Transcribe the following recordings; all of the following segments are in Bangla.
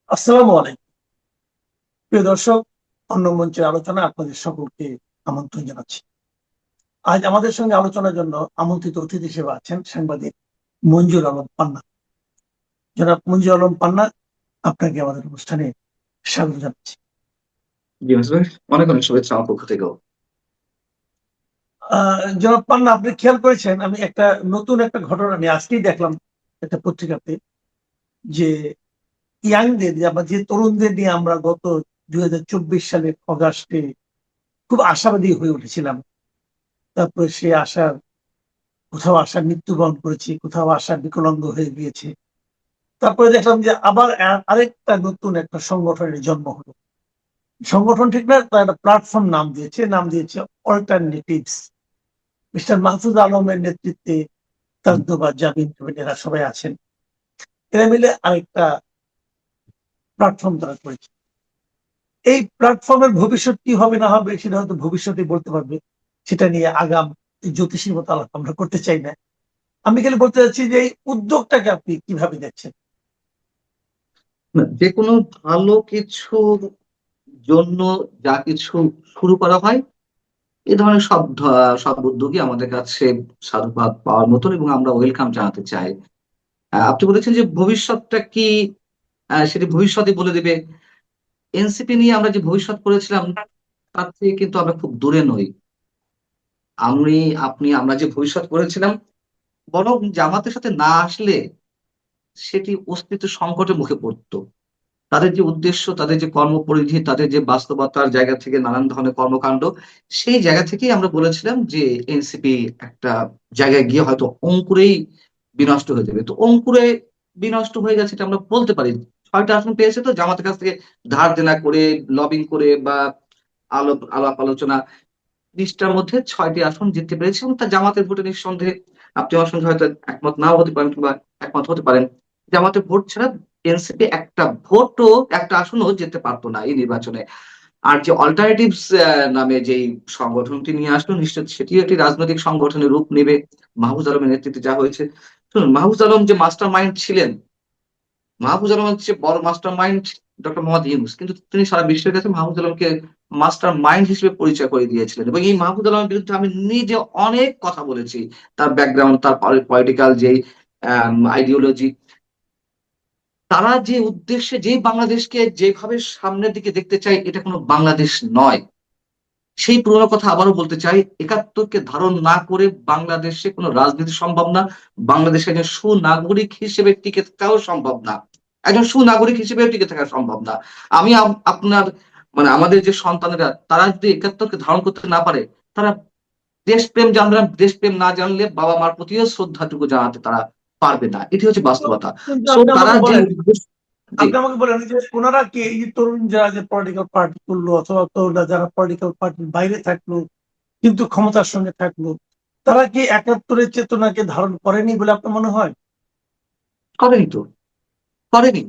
আসসালামু আলাইকুম। প্রিয় দর্শক, অন্য মঞ্চের আলোচনা আপনাদের সকলকে আমন্ত্রণ জানাচ্ছি। আজ আমাদের সঙ্গে আলোচনার জন্য আমন্ত্রিত অতিথি হিসেবে আছেন সাংবাদিক মঞ্জুর আলম পান্না। জনাব মঞ্জুর আলম পান্না, আপনাকে আমাদের অনুষ্ঠানে স্বাগত জানাচ্ছি। জি ভাই, অনেক অনেক শুভেচ্ছা আমার পক্ষ থেকেও। জনাব পান্না, আপনি খেয়াল করেছেন, আমি নতুন একটা ঘটনা নিয়ে আজকেই দেখলাম একটা পত্রিকাতে, যে ইয়াংদের যে তরুণদের নিয়ে আমরা গত 2024 সালের অগাস্টে খুব আশাবাদী হয়ে উঠেছিলাম। তারপরে সে আশার কোথাও আশা মৃত্যুবরণ করেছে, কোথাও আশা বিকলাঙ্গ হয়ে গিয়েছে। তারপরে দেখলাম যে আবার আরেকটা নতুন একটা সংগঠনের জন্ম হলো। সংগঠন ঠিক না, তার একটা প্ল্যাটফর্ম নাম দিয়েছে অল্টারনেটিভস। মিস্টার মাহফুজ আলমের নেতৃত্বে তাজদুবা জাবিন এরা সবাই আছেন। এরা মিলে আরেকটা প্ল্যাটফর্ম তারা করেছে। এই প্ল্যাটফর্মের ভবিষ্যৎ কি হবে না হবে সেটা হয়তো ভবিষ্যতে বলতে পারবে। সেটা নিয়ে আগাম জ্যোতিষীর মতো আলাপ আমরা করতে চাই না। আমি খালি বলতে চাচ্ছি যে এই উদ্যোগটাকে আপনি কিভাবে দেখছেন? না, যে কোনো ভালো কিছুর জন্য যা কিছু শুরু করা হয়, এ ধরনের সব উদ্যোগই আমাদের কাছে সাধুবাদ পাওয়ার মতন, এবং আমরা ওয়েলকাম জানাতে চাই। আপনি বলেছেন যে ভবিষ্যৎটা কি, সেটি ভবিষ্যতে বলে দেবে। এনসিপি নিয়ে আমরা যে ভবিষ্যৎ করেছিলাম, তার থেকে কিন্তু আমরা খুব দূরে নই। আমি, আপনি, আমরা যে ভবিষ্যৎ করেছিলাম, বরং জামাতের সাথে না আসলে সেটি অস্তিত্ব সংকটের মুখে পড়তো। তাদের যে উদ্দেশ্য, তাদের যে কর্মপরিধি, তাদের যে বাস্তবতার জায়গা থেকে নানান ধরনের কর্মকাণ্ড, সেই জায়গা থেকেই আমরা বলেছিলাম যে এনসিপি একটা জায়গায় গিয়ে হয়তো অঙ্কুরেই বিনষ্ট হয়ে যাবে। তো অঙ্কুরে বিনষ্ট হয়ে গেছে এটা আমরা বলতে পারি। 6টা আসন পেয়েছে তো জামাতের কাছ থেকে ধার দেনা করে, লবিং করে বা আলাপ আলোচনা, 20টার মধ্যে 6টি আসন জিততে পেরেছে, এবং তা জামাতের ভোটে নিঃসন্দেহে। আপনি আমার সঙ্গে হয়তো একমত নাও হতে পারেন, কিংবা একমত হতে পারেন। জামাতের ভোট ছাড়া এনসিপি একটা ভোটও, একটা আসনও যেতে পারতো না এই নির্বাচনে। আর যে অল্টারনেটিভস নামে যেই সংগঠনটি নিয়ে আসলো, নিশ্চয় সেটিও একটি রাজনৈতিক সংগঠনের রূপ নেবে। মাহফুজ আলমের নেতৃত্বে যা হয়েছে, শুনুন, মাহফুজ আলম যে মাস্টার মাইন্ড ছিলেন, মাহফুজ আলম হচ্ছে বড় master mind doctor Mohammad Yunus, কিন্তু তিনি সারা বিশ্বের কাছে মাহফুজ আলমকে মাস্টার মাইন্ড হিসেবে পরিচয় করে দিয়েছিলেন। এবং এই মাহফুজ আলমের বিরুদ্ধে আমি নিজে অনেক কথা বলেছি। তার ব্যাকগ্রাউন্ড, তার পলিটিক্যাল যে আইডিওলজি, তারা যে উদ্দেশ্যে, যে বাংলাদেশকে যেভাবে সামনের দিকে দেখতে চায়, এটা কোনো বাংলাদেশ নয়। সেই পুরোনো কথা আবারও বলতে চাই, 71কে ধারণ না করে বাংলাদেশে কোনো রাজনীতি সম্ভব না। বাংলাদেশে একজন সুনাগরিক হিসেবে টিকে থাকাও সম্ভব না। একজন সুনাগরিক হিসেবেও টিকে থাকা সম্ভব না। আমি আপনার, মানে আমাদের যে সন্তানেরা, তারা যদি 71কে ধারণ করতে না পারে, তারা দেশপ্রেম জানবে না। দেশপ্রেম না জানলে বাবা মার প্রতিও শ্রদ্ধাটুকু জানাতে তারা পারবে না। এটি হচ্ছে কিন্তু বাস্তবতা। কিন্তু সো আপনি তারা আমাকে যে বলেন, জি, যে ওনারা কি, এই যে তরুণ যারা যে পলিটিক্যাল পার্টি করলো, অথবা তরুণরা যারা পলিটিক্যাল পার্টির বাইরে থাকলো কিন্তু ক্ষমতার সঙ্গে থাকলো, তারা কি 71-এর চেতনাকে ধারণ করেনি বলে আপনার মনে হয়? করেনি তো, করেনি।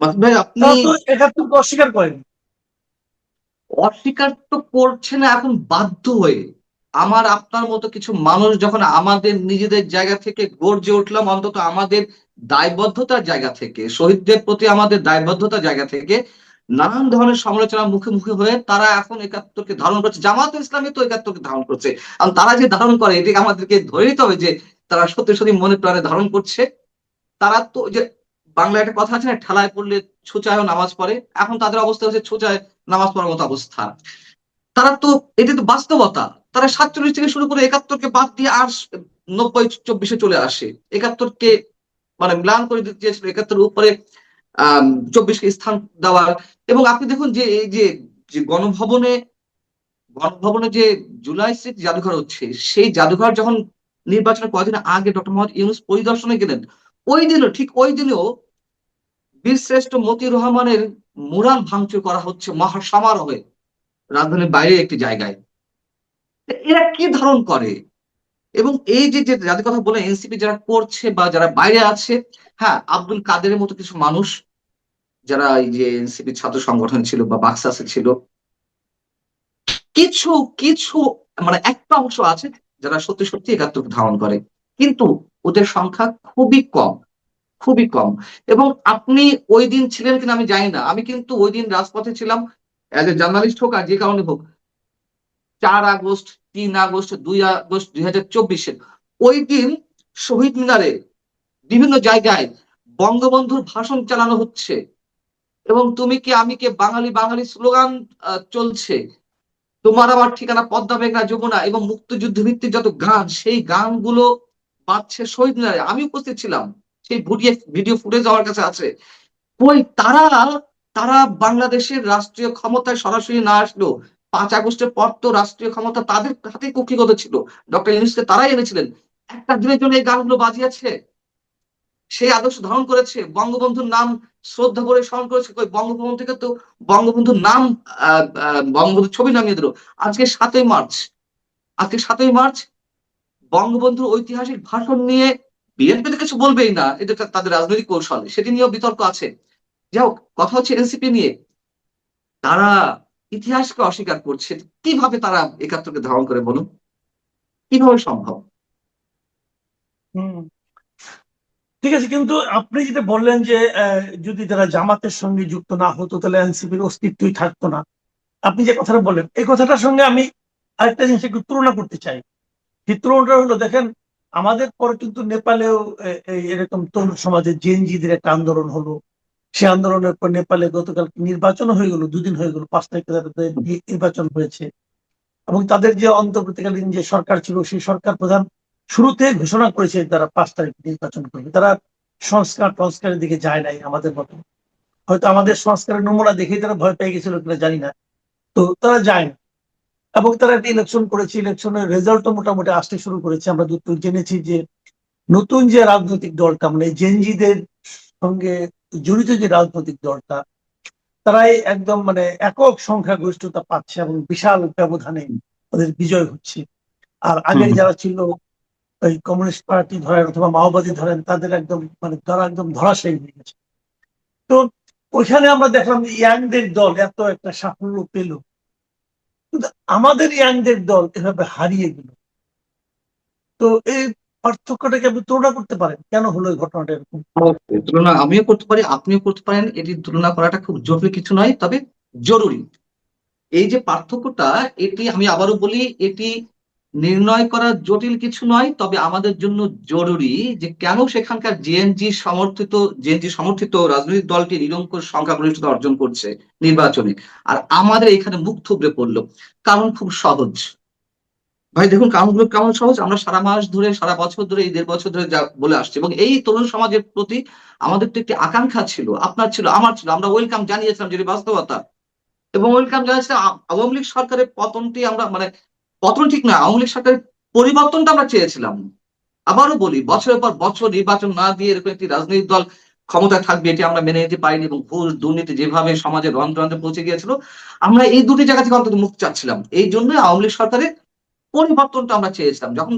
মাসুদ ভাই, আপনি তারা তো 71-কে অস্বীকার করেনি। অস্বীকার তো করছে না এখন বাধ্য হয়ে। আমার আপনার মতো কিছু মানুষ যখন আমাদের নিজেদের জায়গা থেকে গর্জে উঠলাম, অন্তত আমাদের দায়বদ্ধতার জায়গা থেকে, শহীদদের প্রতি আমাদের দায়বদ্ধতার জায়গা থেকে নানান ধরনের সমালোচনার মুখে মুখে হয়ে তারা এখন 71কে ধারণ করছে। জামাত ইসলামী তো 71কে ধারণ করছে। আর তারা যে ধারণ করে, এটাকে আমাদেরকে ধরে নিতে হবে যে তারা সত্যি সত্যি মনে প্রাণে ধারণ করছে। তারা তো যে, বাংলায় একটা কথা আছে না, ঠেলায় পড়লে ছুচায়ও নামাজ পড়ে। এখন তাদের অবস্থা হচ্ছে ছুচায় নামাজ পড়ার মতো অবস্থা। তারা তো, এটা তো বাস্তবতা। তারা 47 থেকে শুরু করে 71কে বাদ দিয়ে আর 90-24-এ চলে আসে। 71কে মানে ম্লান করে দিতে চেয়েছিল, 71-এর উপরে 24-কে স্থান দেওয়ার। এবং আপনি দেখুন যে এই যে যে গণভবনে যে জুলাই স্মৃতি জাদুঘর হচ্ছে, সেই জাদুঘর যখন নির্বাচনের কয়েকদিন আগে ডক্টর মোহাম্মদ ইউনূস পরিদর্শনে গেলেন, ওই দিনও, ঠিক ওই দিনেও বীরশ্রেষ্ঠ মতিউর রহমানের মুরাল ভাঙচুর করা হচ্ছে মহা সমারোহে, রাজধানীর বাইরে একটি জায়গায়। এরা কি ধারণ করে? এবং এই যে যে যাদের কথা বলে এনসিপি যারা করছে বা যারা বাইরে আছে, হ্যাঁ, আব্দুল কাদেরের মতো কিছু মানুষ যারা এই যে এনসিপি ছাত্র সংগঠন ছিল বা বাকসাসে ছিল, কিছু কিছু মানে একটা অংশ আছে যারা সত্যি সত্যি 71কে ধারণ করে, কিন্তু ওদের সংখ্যা খুবই কম। খুবই কম। এবং আপনি ওই দিন ছিলেন কিনা আমি জানি না, আমি কিন্তু ওই দিন রাজপথে ছিলাম, অ্যাজ এ জার্নালিস্ট হোক আর যে কারণে হোক। 4 আগস্ট, 3 আগস্ট, 2 আগস্ট 2024 ওই দিন শহীদ মিনারে বিভিন্ন জায়গায় বঙ্গবন্ধুর ভাষণ চালানো হচ্ছে, এবং তুমি কে আমি কে বাঙালি বাঙালি স্লোগান চলছে। তোমার আমার ঠিকানা পদ্মা মেঘনা যমুনা, এবং মুক্তিযুদ্ধ ভিত্তিক যত গান, সেই গানগুলো বাজছে শহীদ মিনারে। আমি উপস্থিত ছিলাম, সেই ভিডিও ফুটেজ আমার কাছে আছে। কই তারা, তারা বাংলাদেশের রাষ্ট্রীয় ক্ষমতায় সরাসরি না আসলেও 5 আগস্টের পর তো রাষ্ট্রীয় ক্ষমতা তাদের হাতে কক্ষিগত ছিল, ডক্টর ইউনূসকে তারাই এনেছিলেন। একটা দিনের জন্য এই গানগুলো বাজিয়েছে, সেই আদর্শ ধারণ করেছে, বঙ্গবন্ধুর নাম শ্রদ্ধা করে স্মরণ করেছে। কই বঙ্গভবন থেকে তো বঙ্গবন্ধুর নাম, বঙ্গবন্ধুর ছবি নামিয়ে দিল। আজকে 7ই মার্চ, আজকে 7ই মার্চ বঙ্গবন্ধুর ঐতিহাসিক ভাষণ নিয়ে বিএনপি তো কিছু বলবেই না, এটা তাদের রাজনৈতিক কৌশল, সেটি নিয়েও বিতর্ক আছে। যাই হোক, কথা হচ্ছে এনসিপি নিয়ে। তারা ইতিহাসকে অস্বীকার করছে, কিভাবে তারা 71কে ধারণ করে বলুন, কিভাবে সম্ভব? হুম, ঠিক আছে, কিন্তু আপনি যেটা বললেন যে যদি তারা জামাতের সঙ্গে যুক্ত না হতো তাহলে এনসিপির অস্তিত্বই থাকতো না। আপনি যে কথাটা বললেন এই কথাটার সঙ্গে আমি আরেকটা জিনিস একটু তুলনা করতে চাই। যে তুলনাটা হলো, দেখেন আমাদের পরে কিন্তু নেপালেও এরকম তরুণ সমাজের জেনজিদের একটা আন্দোলন হলো। সে আন্দোলনের পর নেপালে গতকাল নির্বাচন হয়ে গেল, 2 দিন হয়ে গেল, 5 তারিখে তাদের নির্বাচন হয়েছে। এবং তাদের যে অন্তর্বর্তীকালীন যে সরকার ছিল, সেই সরকার প্রধান শুরুতে ঘোষণা করেছে তারা 5 তারিখ নির্বাচন করবে। তারা সংস্কার টংস্কারের দিকে যায় নাই আমাদের মতো। হয়তো আমাদের সংস্কারের নমুনা দেখেই তারা ভয় পেয়ে গেছিল কিনা জানি না, তো তারা যায় না। এবং তারা একটা ইলেকশন করেছে, ইলেকশনের রেজাল্টও মোটামুটি আসতে শুরু করেছে। আমরা যতটুকু জেনেছি যে নতুন যে রাজনৈতিক দলটা, মানে জেনজিদের সঙ্গে জড়িত যে রাজনৈতিক দলটা, তারাই একদম মানে একক সংখ্যাগরিষ্ঠতা পাচ্ছে এবং বিশাল ব্যবধানে তাদের বিজয় হচ্ছে। আর আগে হুম। যারা ছিল, ওই কমিউনিস্ট পার্টি ধরেন অথবা মাওবাদী ধরেন, তাদের একদম মানে তারা একদম ধরাশায়ী হয়ে গেছে। তো ওইখানে আমরা দেখলাম যে ইয়াংদের দল এত একটা সাফল্য পেল, কিন্তু আমাদের ইয়াংদের দল এভাবে হারিয়ে গেল। তো এই পার্থক্যটাকে আপনি তুলনা করতে পারেন, কেন হলো এই ঘটনাটা এরকম? তুলনা আমিও করতে পারি, আপনিও করতে পারেন, এটি তুলনা করাটা খুব জরুরি কিছু নয়, তবে জরুরি। এই যে পার্থক্যটা, এটি আমি আবারও বলি, এটি নির্ণয় করা জটিল কিছু নয়, তবে আমাদের জন্য জরুরি যে কেন সেখানকার জেএনজি সমর্থিত রাজনৈতিক দলটি নিরঙ্কুশ সংখ্যাগরিষ্ঠতা অর্জন করছে নির্বাচনে, আর আমাদের এখানে মুখ থুবড়ে পড়লো। কারণ খুব সহজ ভাই, দেখুন কারণগুলো কেমন সহজ। আমরা সারা মাস ধরে, সারা বছর ধরে, এই 1.5 বছর ধরে যা বলে আসছি, এবং এই তরুণ সমাজের প্রতি আমাদের তো একটি আকাঙ্ক্ষা ছিল, আপনার ছিল, আমার ছিল, আমরা ওয়েলকাম জানিয়েছিলাম, যেটি বাস্তবতা। এবং ওয়েলকাম জানিয়েছিলাম আওয়ামী লীগ সরকারের পতনটি আমরা, মানে পতন ঠিক না, আওয়ামী লীগ সরকারের পরিবর্তনটা আমরা চেয়েছিলাম। আবারও বলি, বছরের পর বছর নির্বাচন না দিয়ে এরকম একটি রাজনৈতিক দল ক্ষমতায় থাকবে, এটি আমরা মেনে নিতে পারিনি। এবং ঘুষ দুর্নীতি যেভাবে সমাজে রন্ধ্রে রন্ধ্রে পৌঁছে গিয়েছিল, আমরা এই দুটি জায়গা থেকে অন্তত মুক্তি চাচ্ছিলাম। এই জন্য আওয়ামী লীগ সরকারের পরিবর্তনটা আমরা চেয়েছিলাম। যখন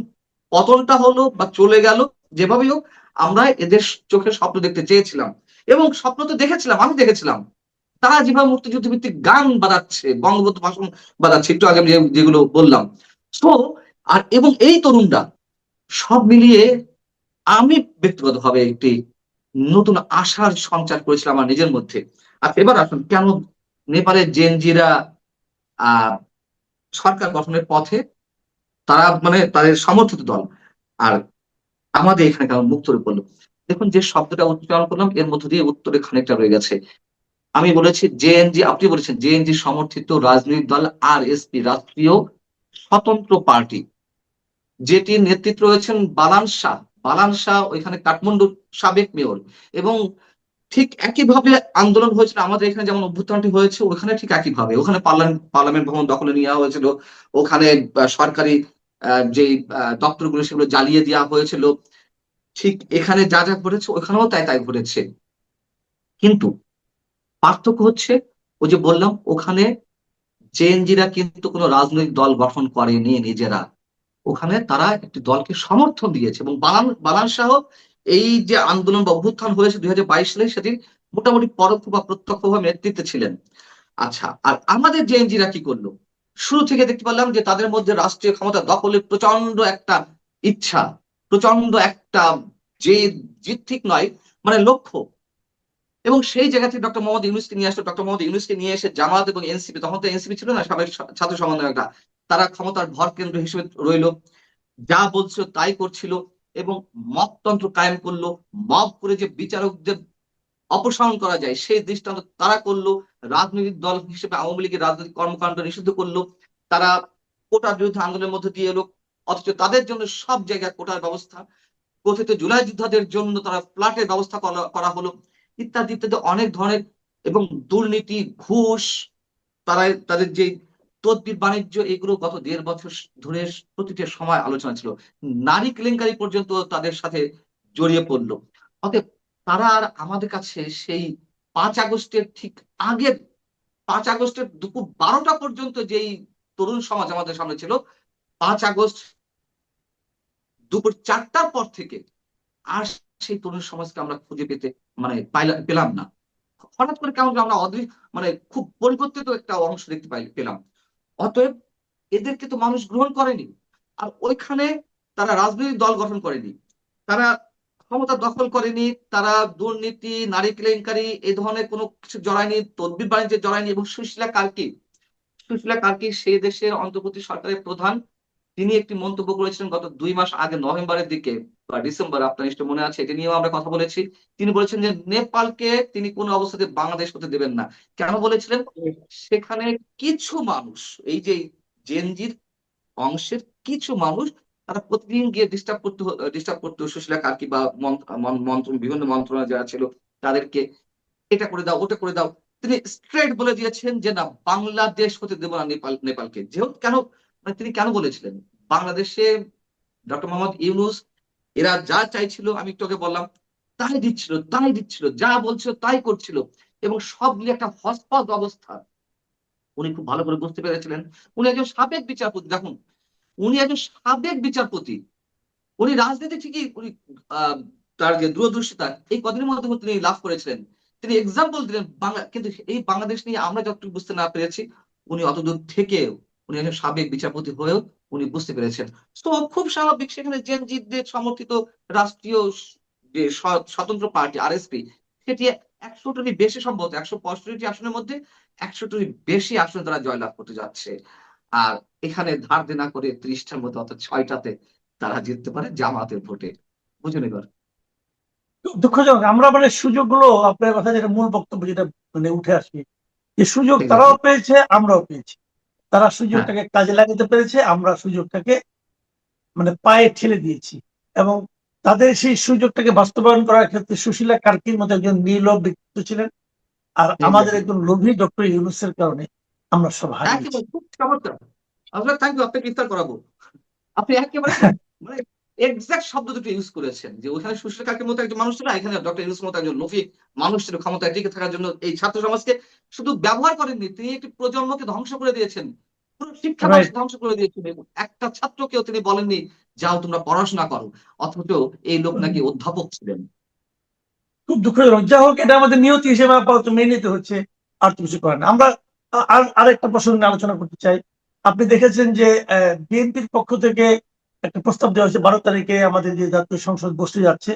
পতনটা হলো বা চলে গেল, যেভাবেই হোক, আমরা এদের চোখে স্বপ্ন দেখতে চেয়েছিলাম, এবং স্বপ্ন তো দেখেছিলাম, আমি দেখেছিলাম। তারা যেভাবে মুক্তিযুদ্ধ ভিত্তিক গান বাজাচ্ছে, বঙ্গবন্ধু ভাষণ বাজাচ্ছে, একটু আগে আমি যেগুলো বললাম। তো আর এবং এই তরুণরা সব মিলিয়ে আমি ব্যক্তিগতভাবে একটি নতুন আশার সঞ্চার করেছিলাম আমার নিজের মধ্যে। আর এবার আসুন, কেন নেপালের জেনজিরা আহ সরকার গঠনের পথে, তারা মানে তাদের সমর্থিত দল, আর আমাদের এখানে কেমন মুখ চলে পড়লো? দেখুন, যে শব্দটা উচ্চারণ করলাম এর মধ্য দিয়ে উত্তরে খানিকটা রয়ে গেছে। আমি বলেছি জেএনজি, আপনি বলেছেন জেএনজি সমর্থিত রাজনৈতিক দল আরএসপি, রাষ্ট্রীয় স্বতন্ত্র পার্টি, যেটির নেতৃত্ব রয়েছেন বালান শাহ। বালান শাহ ওইখানে কাঠমান্ডুর সাবেক মেয়র। এবং ঠিক একইভাবে আন্দোলন হয়েছিল আমাদের এখানে, যেমন অভ্যুত্থানটি হয়েছে ওখানে ঠিক একইভাবে, ওখানে পার্লামেন্ট ভবন দখলে নেওয়া হয়েছিল, ওখানে সরকারি যে দপ্তরগুলো সেগুলো জ্বালিয়ে দেওয়া হয়েছিল। ঠিক এখানে যা যা ঘটেছে ওখানেও তাই তাই ঘটেছে। কিন্তু পার্থক্য হচ্ছে, ওই যে বললাম, ওখানে জেএনজিরা কিন্তু কোনো রাজনৈতিক দল গঠন করেনি নিজেরা, ওখানে তারা একটি দলকে সমর্থন দিয়েছে। এবং বালান বালান শাহ এই যে আন্দোলন বা অভ্যুত্থান হয়েছে 2022 সালে, সেটি মোটামুটি পরোক্ষ বা প্রত্যক্ষভাবে নেতৃত্বে ছিলেন। আচ্ছা, আর আমাদের জেএনজিরা কি করলো? শুরু থেকে দেখতে পেলাম যে তাদের মধ্যে রাষ্ট্রীয় ক্ষমতা দখলের প্রচন্ড একটা ইচ্ছা, প্রচন্ড একটা, যে জিদ ঠিক নয়, মানে লক্ষ্য। এবং সেই জায়গা থেকে ডক্টর মোহাম্মদ ইউনূসকে নিয়ে আসলো। ডক্টর মোহাম্মদ ইউনূসকে নিয়ে এসে জামাত এবং এনসিপি, তখন তো এনসিপি ছিল না, সাবেক ছাত্র সমন্বয়করা, তারা ক্ষমতার ভর কেন্দ্র হিসেবে রইল, যা বলছিল তাই করছিল এবং মবতন্ত্র কায়েম করলো। মব করে যে বিচারকদের অপসারণ করা যায় সেই দৃষ্টান্ত তারা করলো। রাজনৈতিক দল হিসেবে আওয়ামী লীগের রাজনৈতিক কর্মকাণ্ড নিষিদ্ধ করলো। তারা কোটার বিরুদ্ধে আন্দোলনের মধ্যে দিয়ে এলো, অথচ তাদের জন্য সব জায়গায় কোটার ব্যবস্থা। কথিত জুলাই যোদ্ধাদের জন্য তারা ফ্ল্যাটের ব্যবস্থা করা হলো, ইত্যাদি ইত্যাদি অনেক ধরনের। এবং দুর্নীতি, ঘুষ, তারা তাদের যে তদবির বাণিজ্য, এগুলো গত 1.5 বছর ধরে প্রতিটা সময় আলোচনা ছিল। নারী কেলেঙ্কারি পর্যন্ত তাদের সাথে জড়িয়ে পড়লো। অতএব তারা আর আমাদের কাছে সেই 5 আগস্টের ঠিক আগের, 5 আগস্টের দুপুর 12টা পর্যন্ত যেই তরুণ সমাজ আমাদের সামনে ছিল, 5 আগস্ট দুপুর 4টার পর থেকে আর সেই তরুণ সমাজকে আমরা খুঁজে পেতে মানে পেলাম না। হঠাৎ করে কেমন আমরা মানে খুব পরিবর্তিত একটা অংশ দেখতে পেলাম। অতএব এদেরকে তো মানুষ গ্রহণ করেনি। আর ওইখানে তারা রাজনৈতিক দল গঠন করেনি, তারা ক্ষমতা দখল করেনি, তারা দুর্নীতি, নারী কেলেঙ্কারি এই ধরনের কোনো কিছু জড়ায়নি, তদবির বাণিজ্যে জড়ায়নি। এবং সুশীলা কার্কি সে দেশের অন্তর্বর্তী সরকারের প্রধান, তিনি একটি মন্তব্য করেছিলেন গত 2 মাস আগে, নভেম্বরের দিকে বা ডিসেম্বর, আপনার নিশ্চয় মনে আছে, এটা নিয়েও আমরা কথা বলেছি। তিনি বলেছেন যে নেপালকে তিনি কোনো অবস্থাতে বাংলাদেশ হতে দেবেন না। কেন বলেছিলেন? সেখানে কিছু মানুষ, এই যে জেনজির অংশের কিছু মানুষ, তারা প্রতিদিন গিয়ে ডিস্টার্ব করতো সুশীলা কার্কি বা বিভিন্ন মন্ত্রণালয় যারা ছিল তাদেরকে, এটা করে দাও, ওটা করে দাও। তিনি স্ট্রেট বলে দিয়েছেন যে না, বাংলাদেশ হতে দেব না নেপালকে। যেহেতু কেন, মানে তিনি কেন বলেছিলেন? বাংলাদেশে ডক্টর মোহাম্মদ ইউনূস এরা যা চাইছিল, আমি একটু আগে বললাম, তাই দিচ্ছিল, যা বলছিল তাই করছিল। এবং সব মিলে একটা হসপস অবস্থা। উনি খুব ভালো করে বুঝতে পেরেছিলেন। উনি একজন সাবেক বিচারপতি, দেখুন, উনি একজন সাবেক বিচারপতি। উনি রাজনীতি ঠিকই, উনি আহ, তার যে দূরদর্শিতা এই কদিনের মধ্যে তিনি লাভ করেছিলেন। তিনি এক্সাম্পল দিলেন বাংলা, কিন্তু এই বাংলাদেশ নিয়ে আমরা যতটুকু বুঝতে না পেরেছি, উনি অতদূর থেকেও, উনি একজন সাবেক বিচারপতি হয়েও উনি বুঝতে পেরেছেন। তো খুব স্বাভাবিক, সেখানে জেনজিদের সমর্থিত রাষ্ট্রীয় যে স্বতন্ত্র পার্টি আরএসপি, সেটি 100টারই বেশি, সম্ভবত 165টি আসনের মধ্যে 100টারই বেশি আসনে তারা জয়লাভ করতে যাচ্ছে। আর এখানে ধার দেনা করে 30টার মধ্যে, অর্থাৎ 6টাতে তারা জিততে পারে জামাতের ভোটে। বুঝুন এবার। দুঃখজনক, আমরা মানে সুযোগগুলো, আপনার কথা যেটা মূল বক্তব্য যেটা মানে উঠে আসে, যে সুযোগ তারাও এক্স্যাক্টলি। পেয়েছে, আমরাও পেয়েছি। তারা হ্যাঁ, সুযোগটাকে কাজে লাগাতে পেরেছে, আমরা সুযোগটাকে মানে পায়ে ঠেলে দিয়েছি। এবং তাদের সেই সুযোগটাকে বাস্তবায়ন করার ক্ষেত্রে সুশীলা কার্কির মতো একজন নির্লোভ ব্যক্তিত্ব ছিলেন, আর আমাদের এক্স্যাক্টলি। একজন লোভী ডক্টর ইউনূসের কারণে আমরা সব হারিয়েছি। একেবারে খুব চমৎকার। আসলে থ্যাংক ইউ, আপনাকে ইফতার করাবো। আপনি একেবারে মানে এক্সাক্ট শব্দ দুটো ইউজ করেছেন, যে ওখানে সুশীল কাকের মতো একজন মানুষ ছিল, এখানে ডক্টর ইউনূসের মতো একজন লোভী মানুষ ছিল ক্ষমতায় টিকে থাকার জন্য। এই ছাত্র সমাজকে শুধু ব্যবহার করেননি, তিনি একটি প্রজন্মকে ধ্বংস করে দিয়েছেন, পুরো শিক্ষা রাইট। ব্যবস্থা ধ্বংস করে দিয়েছেন। এবং একটা ছাত্রকেও তিনি বলেননি যাও তোমরা পড়াশোনা করো, অথচ এই লোক নাকি অধ্যাপক ছিলেন। খুব দুঃখজনক। যা হোক, এটা আমাদের নিয়তি হিসেবে আপাতত মেনে নিতে হচ্ছে, আর তো কিছু করার না। আমরা আরেকটা প্রসঙ্গ নিয়ে আলোচনা করতে চাই। আপনি দেখেছেন যে বিএনপির পক্ষ থেকে একটা প্রস্তাব দেওয়া হয়েছে, 12 তারিখে আমাদের যে জাতীয় সংসদ বসতে যাচ্ছে,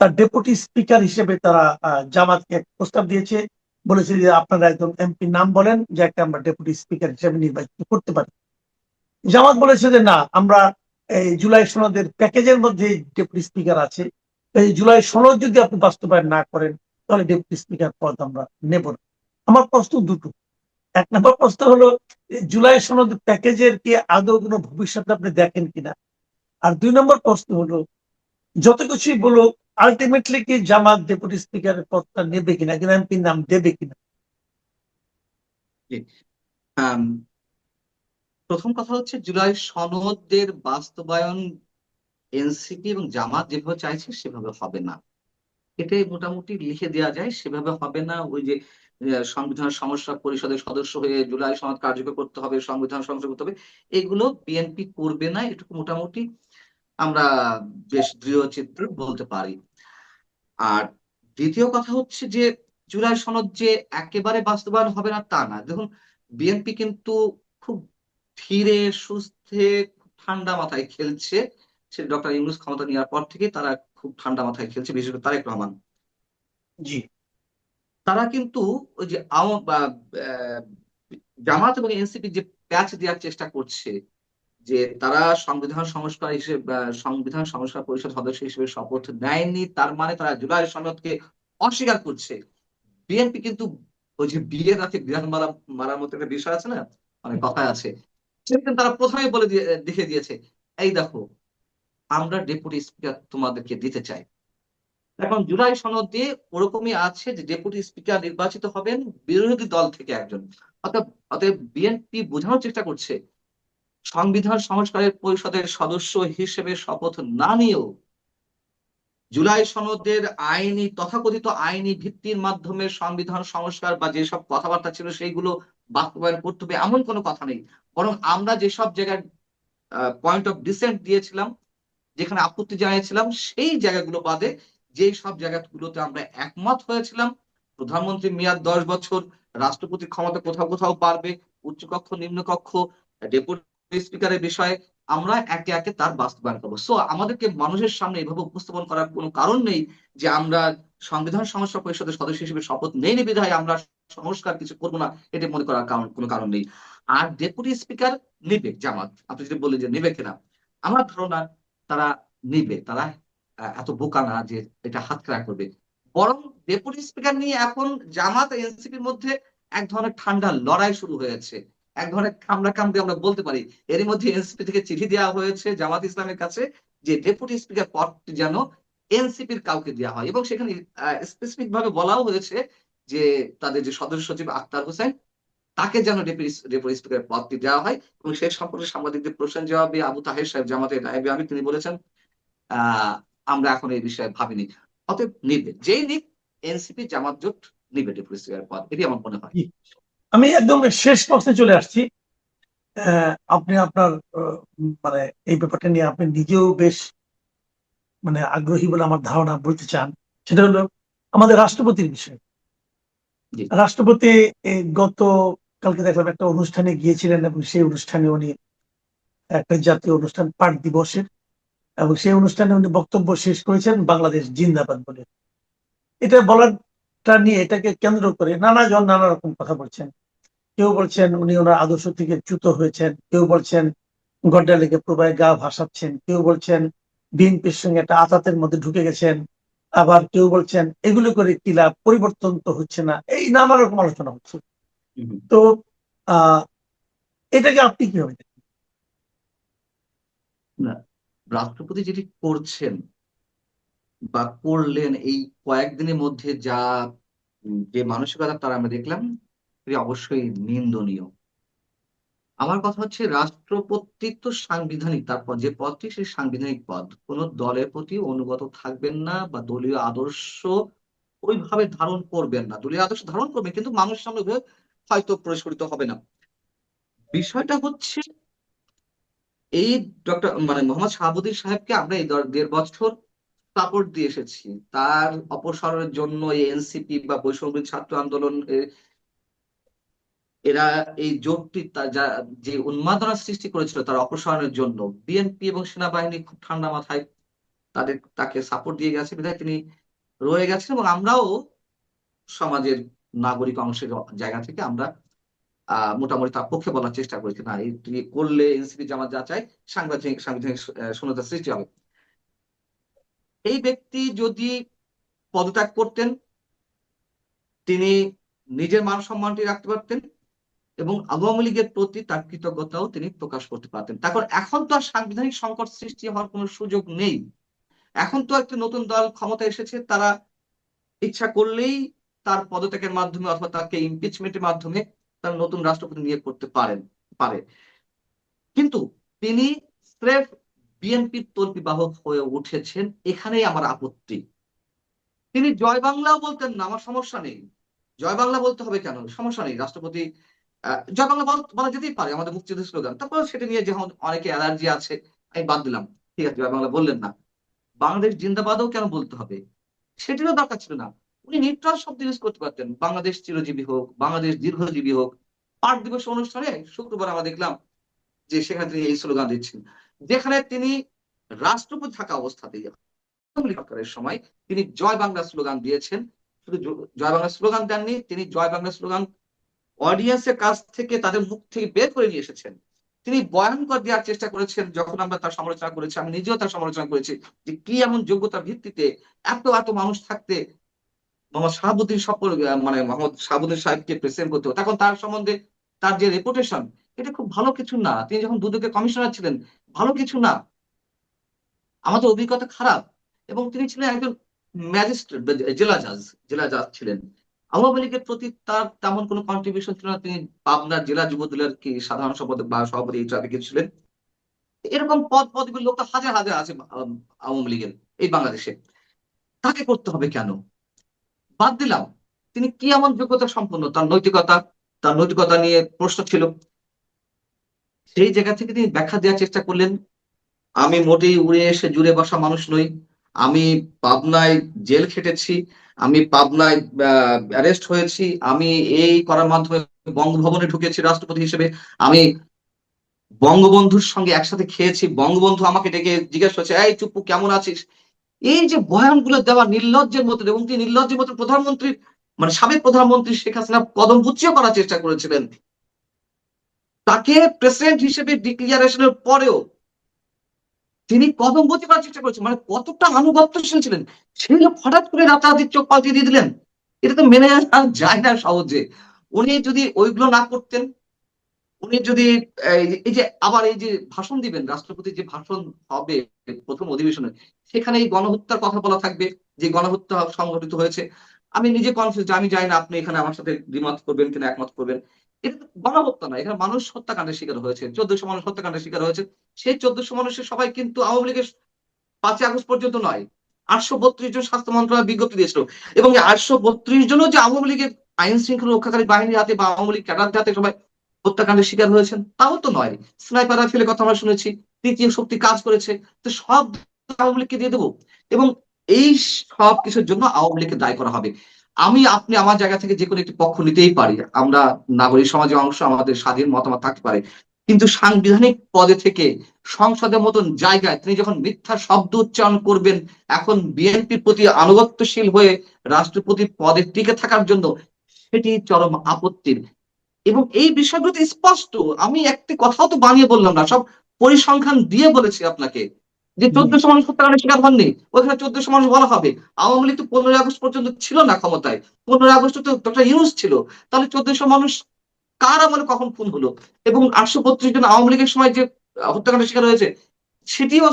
তার ডেপুটি স্পিকার হিসেবে তারা জামাতকে এক প্রস্তাব দিয়েছে। বলেছে যে আপনারা একজন এমপি নাম বলেন, যাকে আমরা ডেপুটি স্পিকার হিসেবে নির্বাচিত করতে পারি। জামাত বলেছে যে না, আমরা এই জুলাই সনদের প্যাকেজের মধ্যে ডেপুটি স্পিকার আছে, এই জুলাই সনদ যদি আপনি বাস্তবায়ন না করেন, তাহলে ডেপুটি স্পিকার পদ আমরা নেব না। আমার প্রশ্ন দুটো। 1 নম্বর প্রশ্ন হলো, জুলাই সনদ প্যাকেজের কি আদৌ কোনো ভবিষ্যৎ আপনি দেখেন কিনা? আর 2 নম্বর প্রশ্ন হলো, যত কিছুই বলুক, আলটিমেটলি কি জামাত ডেপুটি স্পিকারের পদটা নেবে কিনা, একজন এমপির নাম দেবে কিনা? জি। আম, প্রথম কথা হচ্ছে, জুলাই সনদের বাস্তবায়ন এনসিপি এবং জামাত যেভাবে চাইছে সেভাবে হবে না। এটাই মোটামুটি লিখে দেওয়া যায়, সেভাবে হবে না। ওই যে সংবিধান সমস্যা পরিষদের সদস্য হয়ে জুলাই সনদ কার্যকর করতে হবে, সংবিধান সংশোধন করতে হবে, এগুলো বিএনপি করবে না, এটুকু মোটামুটি আমরা বেশ দৃঢ় চিত্রে বলতে পারি। আর দ্বিতীয় কথা হচ্ছে যে জুলাই সনদ যে একেবারে বাস্তবায়ন হবে না তা না। দেখুন, বিএনপি কিন্তু খুব ধীরে সুস্থে, খুব ঠান্ডা মাথায় খেলছে। সে ডক্টর ইউনূস ক্ষমতা নেওয়ার পর থেকে তারা খুব ঠান্ডা মাথায় খেলছে, বিশেষ করে তারেক রহমান। জি। তারা কিন্তু ওই যে জামাত এবং এনসিপি যে প্যাচ দেওয়ার চেষ্টা করছে যে তারা সংবিধান সংস্কার হিসেবে সংবিধান সংস্কার পরিষদ সদস্য হিসেবে শপথ নেয়নি, তার মানে তারা জুলাই সনদকে অস্বীকার করছে। বিএনপি কিন্তু ওই যে বিয়ের রাতে বিধান মারার মতো একটা বিষয় আছে না, মানে কথায় আছে, সেটা কিন্তু তারা প্রথমেই বলে দিয়ে দেখিয়ে দিয়েছে, এই দেখো আমরা ডেপুটি স্পিকার তোমাদেরকে দিতে চাই। এখন জুলাই সনদে ওরকমই আছে যে ডেপুটি স্পিকার নির্বাচিত হবেন বিরোধী দল থেকে একজন। অর্থাৎ অতএব বিএনপি বোঝানোর চেষ্টা করছে সংবিধান সংস্কারের পরিষদের সদস্য হিসেবে শপথ না নিয়েও জুলাই সনদের আইনি তথাকথিত আইনি ভিত্তির মাধ্যমে সংবিধান সংস্কার বা যেসব কথাবার্তা ছিল সেইগুলো বাস্তবায়ন করতে হবে এমন কোনো কথা নেই। বরং আমরা যেসব জায়গায় পয়েন্ট অফ ডিসেন্ট দিয়েছিলাম, যেখানে আপত্তি জানিয়েছিলাম, সেই জায়গাগুলো বাদে যে সব জায়গাগুলোতে আমরা একমত হয়েছিলাম, প্রধানমন্ত্রী মেয়াদ 10 বছর, রাষ্ট্রপতি ক্ষমতা কোথাও কোথাও বাড়বে, উচ্চকক্ষ নিম্নকক্ষ, ডেপুটি স্পিকারের বিষয়ে আমরা একে একে তার বাস্তবায়ন করবো। সো আমাদেরকে মানুষের সামনে এভাবে উপস্থাপন করার কোনো কারণ নেই যে আমরা সংবিধান সংস্কার পরিষদের সদস্য হিসেবে শপথ নেই বিধায় আমরা সংস্কার কিছু করবো না, এটা মনে করার কোনো কারণ নেই। আর ডেপুটি স্পিকার নিবে জামাত, আপনি যদি বললেন যে নিবে কিনা, আমার ধারণা তারা নিবে। তারা এত বোকা না যে এটা হাতছাড়া করবে। বরং ডেপুটি স্পিকার নিয়ে এখন জামাত এনসিপির মধ্যে এক ধরনের ঠান্ডা লড়াই শুরু হয়েছে, এক ধরনের কামড়া কামড়ি আমরা বলতে পারি। এর মধ্যে এনসিপি থেকে চিঠি দেওয়া হয়েছে জামাত ইসলামের কাছে যে ডেপুটি স্পিকার পদটি যেন এনসিপির কাউকে দেওয়া হয়, এবং সেখানে স্পেসিফিক ভাবে বলাও হয়েছে যে তাদের যে সদস্য সচিব আক্তার হোসেন তাকে যেন ডেপুটি স্পিকার পদটি দেওয়া হয়। এবং সেই সম্পর্কে সাংবাদিকদের প্রশ্নের জবাবে আবু তাহের সাহেব জামাতের নায়েবে আমির তিনি বলেছেন আহ আমরা এখন এই বিষয়ে ভাবিনি। অতএব নিবে, যেই নিক এনসিপি জামাত জোট নিবে ডেপুটি স্পিকার পদ, এটি আমার মনে হয়। জি। আমি একদম শেষ প্রশ্নে চলে আসছি। আপনি আপনার মানে এই ব্যাপারটা নিয়ে আপনি নিজেও বেশ মানে আগ্রহী বলে আমার ধারণা, বলতে চান। সেটা হলো আমাদের রাষ্ট্রপতির বিষয়। জি। রাষ্ট্রপতি গত কালকে দেখলাম একটা অনুষ্ঠানে গিয়েছিলেন, এবং সেই অনুষ্ঠানে উনি একটা জাতীয় অনুষ্ঠান পাট দিবসের, এবং সেই অনুষ্ঠানে উনি বক্তব্য শেষ করেছেন বাংলাদেশ জিন্দাবাদ বলে। এটা বলারটা নিয়ে, এটাকে কেন্দ্র করে নানা জন নানা রকম কথা বলছেন। কেউ বলছেন উনি ওনার আদর্শ থেকে চ্যুত হয়েছেন, কেউ বলছেন গড্ডা লেগে প্রবাহে গা ভাসাচ্ছেন, কেউ বলছেন বিএনপির সঙ্গে একটা আঁতাতের মধ্যে ঢুকে গেছেন, আবার কেউ বলছেন এগুলো করে কি লাভ, পরিবর্তন তো হচ্ছে না, এই নানা রকম আলোচনা হচ্ছে। তো আহ এটাকে আপনি কিভাবে দেখেন? না, রাষ্ট্রপতি যেটি করছেন বা করলেন এই কয়েকদিনের মধ্যে যা যে মানসিকতা তারা আমরা দেখলাম, এটি অবশ্যই নিন্দনীয়। আমার কথা হচ্ছে রাষ্ট্রপতি তো সাংবিধানিক, তারপর যে পদটি সেই সাংবিধানিক পদ, কোন দলের প্রতি অনুগত থাকবেন না বা দলীয় আদর্শ ওইভাবে ধারণ করবেন না। দলীয় আদর্শ ধারণ করবেন কিন্তু মানুষের সামনে ওইভাবে হয়তো পরিস্ফুটিত হবে না। বিষয়টা হচ্ছে এই ডক্টর মানে মোহাম্মদ শাহাবুদ্দিন সাহেবকে আমরা এই 1.5 বছর সাপোর্ট দিয়ে এসেছি। তার অপসারণের জন্য এই এনসিপি বা বৈষম্য ছাত্র আন্দোলন এরা এই জোটটি যে উন্মাদনা সৃষ্টি করেছিল তার অপসারণের জন্য বিএনপি এবং সেনাবাহিনী খুব ঠান্ডা মাথায় তাকে সাপোর্ট দিয়ে গেছে বিধায় তিনি রয়ে গেছেন। এবং আমরাও সমাজের নাগরিক অংশের জায়গা থেকে আমরা মোটামুটি তার পক্ষে বলার চেষ্টা করেছি, না তিনি করলে এনসিপি জামাত যা চায় সাংবিধানিক সাংবিধানিক শূন্যতা সৃষ্টি হবে। এই ব্যক্তি যদি পদত্যাগ করতেন, তিনি নিজের মান সম্মানটি রাখতে পারতেন এবং আওয়ামী লীগের প্রতি তার কৃতজ্ঞতাও তিনি প্রকাশ করতে পারতেন। তারপর এখন তো আর সাংবিধানিক সংকট সৃষ্টি হওয়ার কোনো সুযোগ নেই। এখন তো একটা নতুন দল ক্ষমতা এসেছে, তারা ইচ্ছা করলেই তার পদত্যাগের মাধ্যমে অথবা তাকে ইমপিচমেন্টের মাধ্যমে তার নতুন রাষ্ট্রপতি নিয়োগ করতে পারে। কিন্তু তিনি স্রেফ বিএনপির তল্পিবাহক হয়ে উঠেছেন, এখানেই আমার আপত্তি। তিনি জয় বাংলাও বলতেন না, আমার সমস্যা নেই। জয় বাংলা বলতে হবে কেন, সমস্যা নেই। রাষ্ট্রপতি জয় বাংলা বলা যেতেই পারে, আমাদের মুক্তিযুদ্ধের স্লোগান। তারপর সেটা নিয়ে যেমন অনেকে অ্যালার্জি আছে, আমি বাদ দিলাম, ঠিক আছে জয় বাংলা বললেন না। বাংলাদেশ জিন্দাবাদও কেন বলতে হবে, সেটিরও দরকার ছিল না। উনি নিউট্রাল শব্দ ইউজ করতে পারতেন, বাংলাদেশ চিরজীবী হোক, বাংলাদেশ দীর্ঘজীবী হোক। পাঁচ দিবস অনুষ্ঠানে শুক্রবার আমরা দেখলাম যে সেখানে তিনি এই স্লোগান দিচ্ছেন, যেখানে তিনি রাষ্ট্রপতি থাকা অবস্থাতেই সরকারের সময় তিনি জয় বাংলা স্লোগান দিয়েছেন। শুধু জয় বাংলা স্লোগান দেননি, তিনি জয় বাংলা স্লোগান অডিয়েন্সের কাছ থেকে, তাদের মুখ থেকে বের করে নিয়ে এসেছেন। তিনি ভয়ঙ্কর দেওয়ার চেষ্টা করেছেন। যখন আমরা তার সমালোচনা করেছি, আমি নিজেও তার সমালোচনা করেছি, যে কি এমন যোগ্যতার ভিত্তিতে এত এত মানুষ থাকতে মোহাম্মদ শাহাবুদ্দিন মানে মোহাম্মদ শাহাবুদ্দিন সাহেবকে প্রেসিডেন্ট করতে হবে। তখন তার সম্বন্ধে তার যে রেপুটেশন, এটা খুব ভালো কিছু না। তিনি যখন দুদকের কমিশনার ছিলেন, ভালো কিছু না, আমাদের অভিজ্ঞতা খারাপ। এবং তিনি ছিলেন একজন ম্যাজিস্ট্রেট, জেলা জাজ ছিলেন। আওয়ামী লীগের প্রতি তার তেমন কোনো কন্ট্রিবিউশন ছিল না। তিনি পাবনার জেলা যুবদলের কি সাধারণ সম্পাদক বা সভাপতি এই ট্রাফিকে ছিলেন। এরকম পদবির লোক তো হাজার হাজার আছে আওয়ামী লীগের এই বাংলাদেশে। তাকে করতে হবে কেন? বাদ দিলাম, তিনি কি এমন যোগ্যতা সম্পন্ন, তার নৈতিকতা নিয়ে প্রশ্ন ছিল। সেই জায়গা থেকে তিনি ব্যাখ্যা দেওয়ার চেষ্টা করলেন, আমি মোটেই উড়ে এসে জুড়ে বসা মানুষ নই, আমি পাবনায় জেল খেটেছি, আমি পাবনায় অ্যারেস্ট হয়েছি, আমি এই করার মাধ্যমে বঙ্গভবনে ঢুকেছি রাষ্ট্রপতি হিসেবে, আমি বঙ্গবন্ধুর সঙ্গে একসাথে খেয়েছি, বঙ্গবন্ধু আমাকে ডেকে জিজ্ঞেস করছে, এই চুপ্পু কেমন আছিস। এই যে বয়ানগুলো দেওয়া নির্লজ্জের মতো, এবং তিনি নির্লজ্জের মতো প্রধানমন্ত্রী, মানে সাবেক প্রধানমন্ত্রী শেখ হাসিনা কদম বুচিও করার চেষ্টা করেছিলেন। তাকে প্রেসিডেন্ট হিসেবে ডিক্লিয়ারেশনের পরেও তিনি কদমবতী করার চেষ্টা করেছেন। মানে কতটা আনুগত্যশীল ছিলেন। সেই লোক হঠাৎ করে রাতারাতি চোখ পাল্টে দিয়ে দিলেন, এটা তো মেনে নেওয়া যায় না সহজে। উনি যদি ওইগুলো না করতেন, উনি যদি এই যে আবার এই যে ভাষণ দিবেন, রাষ্ট্রপতির যে ভাষণ হবে প্রথম অধিবেশনে, সেখানে এই গণহত্যার কথা বলা থাকবে, যে গণহত্যা সংঘটিত হয়েছে। আমি নিজে কনফিউজ, আমি জানি না আপনি এখানে আমার সাথে দ্বিমত করবেন কিনা একমত করবেন। এটা তো গণহত্যা না, এখানে মানুষ হত্যাকাণ্ডের শিকার হয়েছে, 1400 মানুষ হত্যাকাণ্ডের শিকার হয়েছে। সেই 1400 মানুষের সবাই কিন্তু আওয়ামী লীগের 5ই আগস্ট পর্যন্ত নয়। 832 জন স্বাস্থ্য মন্ত্রণালয় বিজ্ঞপ্তি দিয়েছিল, এবং এই 832 জনও যে আওয়ামী লীগের আইন শৃঙ্খলা রক্ষাকারী বাহিনীর হাতে বা আওয়ামী লীগ ক্যাডারদের হাতে সবাই হত্যাকাণ্ডের শিকার হয়েছেন, তাও তো নয়। স্নাইপার রাইফেলের কথা আমরা শুনেছি, তৃতীয় শক্তি কাজ করেছে। তো সব আওয়ামী লীগকে দিয়ে দেবো, এবং এই সব কিছুর জন্য আওয়ামী লীগকে দায়ী করা হবে। আমি আপনি আমার জায়গা থেকে যে কোনো একটি পক্ষ নিতেই পারি, আমরা নাগরিক সমাজের অংশ, আমাদের স্বাধীন মতামত থাকতে পারে। কিন্তু সাংবিধানিক পদে থেকে সংসদের মতন জায়গায় তিনি যখন মিথ্যা শব্দ উচ্চারণ করবেন, এখন বিএনপির প্রতি আনুগত্যশীল হয়ে রাষ্ট্রপতি পদে টিকে থাকার জন্য, সেটি চরম আপত্তির। এবং এই বিষয়গুলো স্পষ্ট, আমি একটি কথাও তো বানিয়ে বললাম না, সব পরিসংখ্যান দিয়ে বলেছি আপনাকে। যে 1400 মানুষ হত্যাকাণ্ডের শিকার হননি, ওইখানে 1400 মানুষ বলা হবে। আওয়ামী লীগ তো 15ই আগস্ট পর্যন্ত ছিল না ক্ষমতায়, 15ই আগস্ট তো ডক্টর ইউনূস ছিল। তাহলে 1400 মানুষ কার আমলে কখন খুন হলো? এবং 832 জন আওয়ামী লীগের সময় যে হত্যাকাণ্ডের শিকার হয়েছে, সেটিও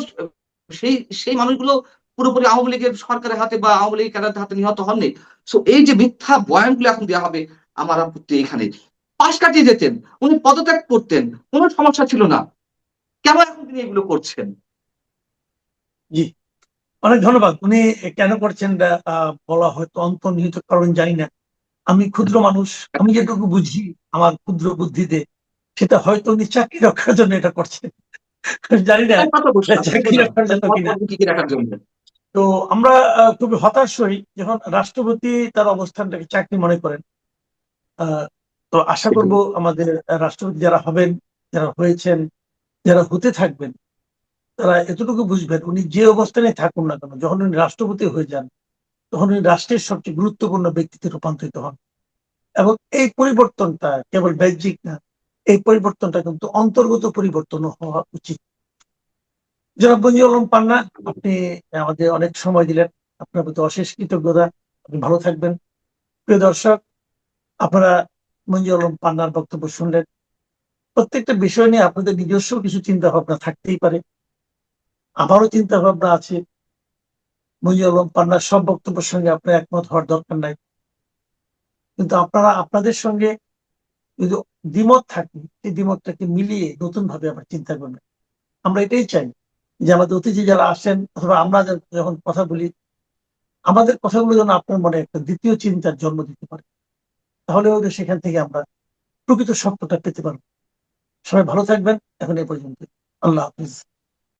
সেই সেই মানুষগুলো পুরোপুরি আওয়ামী লীগের সরকারের হাতে বা আওয়ামী লীগের ক্যাডারদের হাতে নিহত হননি। সো এই যে মিথ্যা বয়ানগুলো এখন দেওয়া হবে, আমার আপত্তি এখানে। পাশ কাটিয়ে যেতেন, উনি পদত্যাগ করতেন, কোনো সমস্যা ছিল না। কেন এখন তিনি এগুলো করছেন? জি, অনেক ধন্যবাদ। উনি কেন করছেন বলা হয়তো অন্তর্নিহিত কারণ জানি না। আমি ক্ষুদ্র মানুষ, আমি যেটুকু বুঝি আমার ক্ষুদ্র বুদ্ধিতে, সেটা হয়তো উনি চাকরি রক্ষার জন্য এটা করছেন। জানি না চাকরি রক্ষার জন্য কিনা। কি রাখার জন্য। তো আমরা খুবই হতাশ হই যখন রাষ্ট্রপতি তার অবস্থানটাকে চাকরি মনে করেন। তো আশা করব আমাদের রাষ্ট্রপতি যারা হবেন, যারা হয়েছেন, যারা হতে থাকবেন, তারা এতটুকু বুঝবেন, উনি যে অবস্থানে থাকুন না কেন, যখন উনি রাষ্ট্রপতি হয়ে যান, তখন উনি রাষ্ট্রের সবচেয়ে গুরুত্বপূর্ণ ব্যক্তিতে রূপান্তরিত হন। এবং এই পরিবর্তনটা কেবল বাহ্যিক না, এই পরিবর্তনটা কিন্তু অন্তর্গত পরিবর্তন হওয়া উচিত। জনাব মঞ্জুর আলম পান্না, আপনি আমাদের অনেক সময় দিলেন, আপনার প্রতি অশেষ কৃতজ্ঞতা। আপনি ভালো থাকবেন। প্রিয় দর্শক, আপনারা মঞ্জুর আলম পান্নার বক্তব্য শুনলেন। প্রত্যেকটা বিষয় নিয়ে আপনাদের নিজস্ব কিছু চিন্তা ভাবনা থাকতেই পারে, আমারও চিন্তা ভাবনা আছে। মঞ্জুর আলম পান্নার সব বক্তব্যের সঙ্গে আপনার একমত হওয়ার দরকার নাই, কিন্তু আপনারা আপনাদের সঙ্গে যদি দ্বিমত থাকে, এই দ্বিমতটাকে মিলিয়ে নতুন ভাবে আবার চিন্তা করবেন। আমরা এটাই চাই যে আমাদের অতিথি যারা আসেন অথবা আমরা যখন কথা বলি, আমাদের কথাগুলো যেন আপনার মনে একটা দ্বিতীয় চিন্তার জন্ম দিতে পারে। তাহলে হয়তো সেখান থেকে আমরা প্রকৃত সত্যটা পেতে পারবো। সবাই ভালো থাকবেন। এখন এই পর্যন্ত। আল্লাহ হাফিজ।